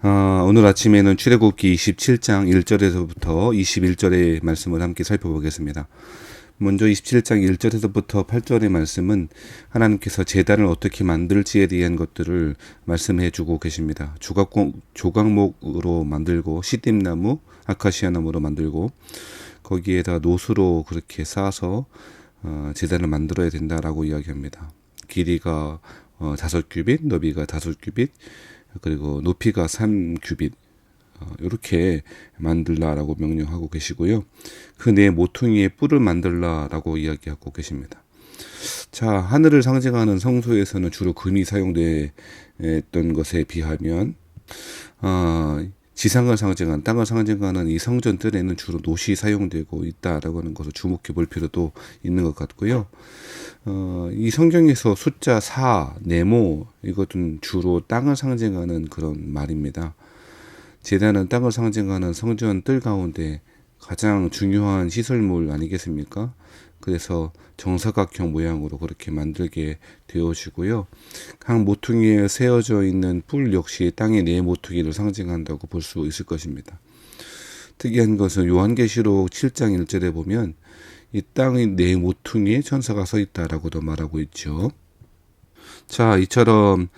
오늘 아침에는 출애굽기 27장 1절에서부터 21절의 말씀을 함께 살펴보겠습니다. 먼저 27장 1절에서부터 8절의 말씀은 하나님께서 제단을 어떻게 만들지에 대한 것들을 말씀해 주고 계십니다. 조각목으로 만들고 시딤나무, 아카시아나무로 만들고 거기에다 노수로 그렇게 쌓아서 제단을 만들어야 된다라고 이야기합니다. 길이가 5규빗, 너비가 5규빗, 그리고 높이가 3규빗 이렇게 만들라라고 명령하고 계시고요. 그 네 모퉁이의 뿔을 만들라라고 이야기하고 계십니다. 자, 하늘을 상징하는 성소에서는 주로 금이 사용됐던 것에 비하면 지상을 상징하는, 땅을 상징하는 이 성전 뜰에는 주로 놋이 사용되고 있다라고 하는 것을 주목해 볼 필요도 있는 것 같고요. 이 성경에서 숫자 4, 네모, 이것은 주로 땅을 상징하는 그런 말입니다. 제단은 땅을 상징하는 성전 뜰 가운데 가장 중요한 시설물 아니겠습니까? 그래서 정사각형 모양으로 그렇게 만들게 되어지고요. 각 모퉁이에 세워져 있는 뿔 역시 땅의 네 모퉁이를 상징한다고 볼 수 있을 것입니다. 특이한 것은 요한계시록 7장 1절에 보면 이 땅의 네 모퉁이에 천사가 서 있다라고도 말하고 있죠. 자, 이처럼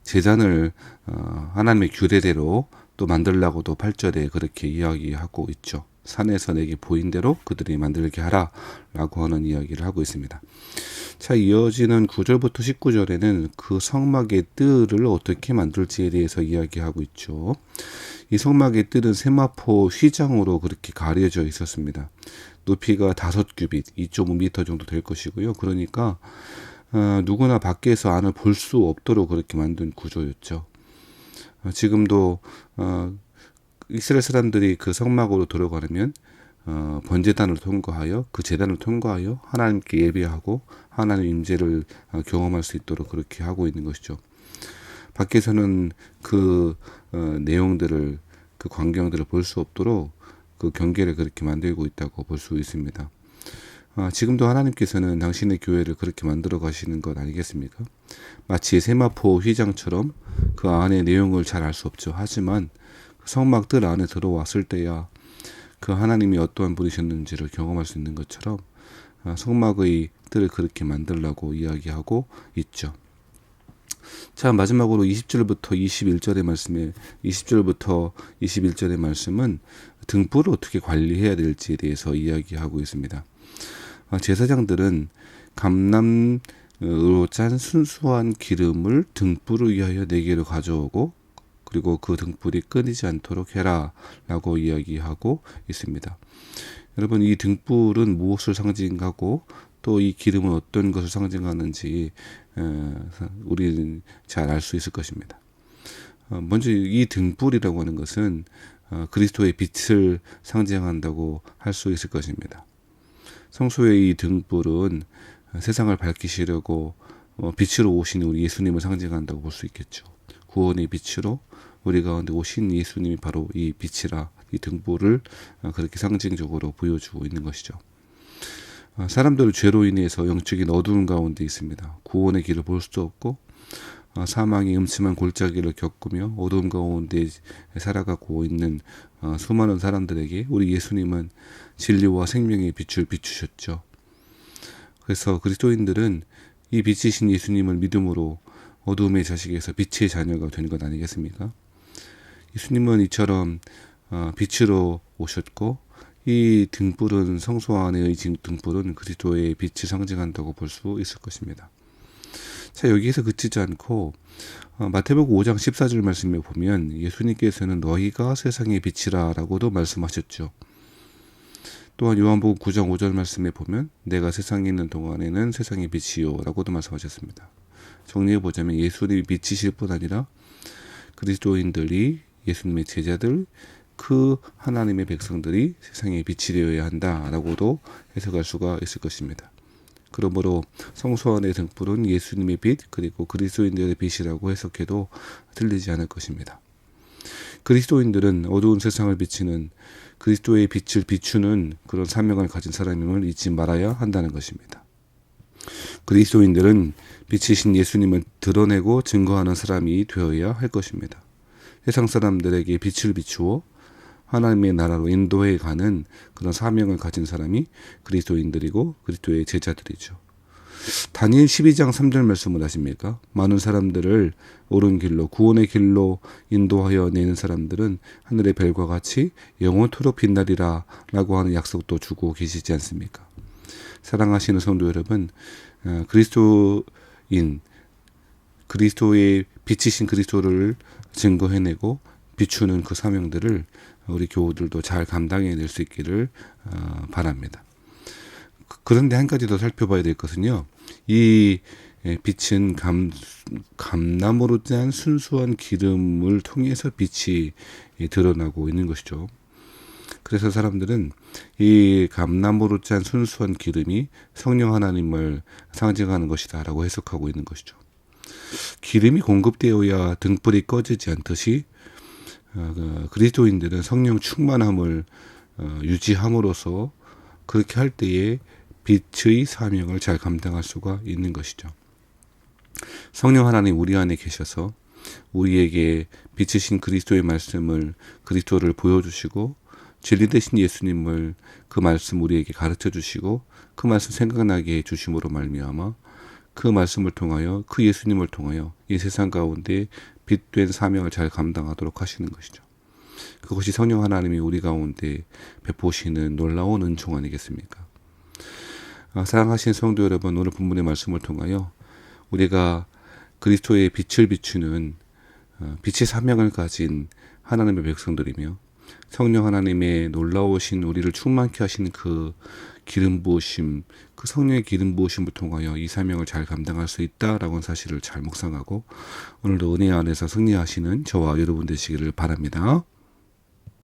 제단을 하나님의 규례대로 또 만들라고도 8절에 그렇게 이야기하고 있죠. 산에서 내게 보인 대로 그들이 만들게 하라 라고 하는 이야기를 하고 있습니다. 자, 이어지는 9절부터 19절에는 그 성막의 뜰을 어떻게 만들지에 대해서 이야기하고 있죠. 이 성막의 뜰은 세마포 휘장으로 그렇게 가려져 있었습니다. 높이가 5규빗, 2.5m 정도 될 것이고요. 그러니까 누구나 밖에서 안을 볼 수 없도록 그렇게 만든 구조였죠. 지금도 이스라엘 사람들이 그 성막으로 들어가려면 번제단을 통과하여 그 제단을 통과하여 하나님께 예배하고 하나님 임재를 경험할 수 있도록 그렇게 하고 있는 것이죠. 밖에서는 그 내용들을, 그 광경들을 볼 수 없도록 그 경계를 그렇게 만들고 있다고 볼 수 있습니다. 지금도 하나님께서는 당신의 교회를 그렇게 만들어 가시는 것 아니겠습니까? 마치 세마포 휘장처럼 그 안의 내용을 잘 알 수 없죠. 하지만 성막 뜰 안에 들어왔을 때야 그 하나님이 어떠한 분이셨는지를 경험할 수 있는 것처럼 성막의 뜰을 그렇게 만들라고 이야기하고 있죠. 자, 마지막으로 20절부터 21절의 말씀은 등불을 어떻게 관리해야 될지에 대해서 이야기하고 있습니다. 제사장들은 감람으로 짠 순수한 기름을 등불을 위하여 4개를 가져오고 그리고 그 등불이 끊이지 않도록 해라 라고 이야기하고 있습니다. 여러분, 이 등불은 무엇을 상징하고 또 이 기름은 어떤 것을 상징하는지 우리는 잘 알 수 있을 것입니다. 먼저 이 등불이라고 하는 것은 그리스도의 빛을 상징한다고 할 수 있을 것입니다. 성소의 이 등불은 세상을 밝히시려고 빛으로 오신 우리 예수님을 상징한다고 볼 수 있겠죠. 구원의 빛으로 우리 가운데 오신 예수님이 바로 이 빛이라 이 등불을 그렇게 상징적으로 보여주고 있는 것이죠. 사람들은 죄로 인해서 영적인 어두운 가운데 있습니다. 구원의 길을 볼 수도 없고 사망의 음침한 골짜기를 겪으며 어두움 가운데 살아가고 있는 수많은 사람들에게 우리 예수님은 진리와 생명의 빛을 비추셨죠. 그래서 그리스도인들은 이 빛이신 예수님을 믿음으로 어두움의 자식에서 빛의 자녀가 된 것 아니겠습니까? 예수님은 이처럼 빛으로 오셨고 이 등불은 성소 안의 등불은 그리스도의 빛을 상징한다고 볼 수 있을 것입니다. 자, 여기에서 그치지 않고 마태복음 5장 14절 말씀에 보면 예수님께서는 너희가 세상의 빛이라 라고도 말씀하셨죠. 또한 요한복음 9장 5절 말씀에 보면 내가 세상에 있는 동안에는 세상의 빛이요 라고도 말씀하셨습니다. 정리해보자면 예수님이 빛이실 뿐 아니라 그리스도인들이, 예수님의 제자들, 그 하나님의 백성들이 세상의 빛이 되어야 한다라고도 해석할 수가 있을 것입니다. 그러므로 성소 안의 등불은 예수님의 빛 그리고 그리스도인들의 빛이라고 해석해도 틀리지 않을 것입니다. 그리스도인들은 어두운 세상을 비치는 그리스도의 빛을 비추는 그런 사명을 가진 사람임을 잊지 말아야 한다는 것입니다. 그리스도인들은 빛이신 예수님을 드러내고 증거하는 사람이 되어야 할 것입니다. 세상 사람들에게 빛을 비추어 하나님의 나라로 인도해 가는 그런 사명을 가진 사람이 그리스도인들이고 그리스도의 제자들이죠. 다니엘 12장 3절 말씀을 아십니까? 많은 사람들을 옳은 길로 구원의 길로 인도하여 내는 사람들은 하늘의 별과 같이 영원토록 빛나리라 라고 하는 약속도 주고 계시지 않습니까? 사랑하시는 성도 여러분, 그리스도의 빛이신 그리스도를 증거해내고 비추는 그 사명들을 우리 교우들도 잘 감당해낼 수 있기를 바랍니다. 그런데 한 가지 더 살펴봐야 될 것은요. 이 빛은 감나무로 짠 순수한 기름을 통해서 빛이 드러나고 있는 것이죠. 그래서 사람들은 이 감나무로 짠 순수한 기름이 성령 하나님을 상징하는 것이다 라고 해석하고 있는 것이죠. 기름이 공급되어야 등불이 꺼지지 않듯이 그리스도인들은 성령 충만함을 유지함으로써 그렇게 할 때에 빛의 사명을 잘 감당할 수가 있는 것이죠. 성령 하나님 우리 안에 계셔서 우리에게 빛이신 그리스도의 말씀을 그리스도를 보여주시고 진리 되신 예수님을 그 말씀 우리에게 가르쳐 주시고 그 말씀 생각나게 해주심으로 말미암아 그 말씀을 통하여 그 예수님을 통하여 이 세상 가운데 빛된 사명을 잘 감당하도록 하시는 것이죠. 그것이 성령 하나님이 우리 가운데 베푸시는 놀라운 은총 아니겠습니까? 사랑하신 성도 여러분, 오늘 본문의 말씀을 통하여 우리가 그리스도의 빛을 비추는 빛의 사명을 가진 하나님의 백성들이며 성령 하나님의 놀라우신 우리를 충만케 하시는 그 기름 부으심, 그 성령의 기름 부으심을 통하여 이 사명을 잘 감당할 수 있다라는 사실을 잘 묵상하고 오늘도 은혜 안에서 승리하시는 저와 여러분 되시기를 바랍니다.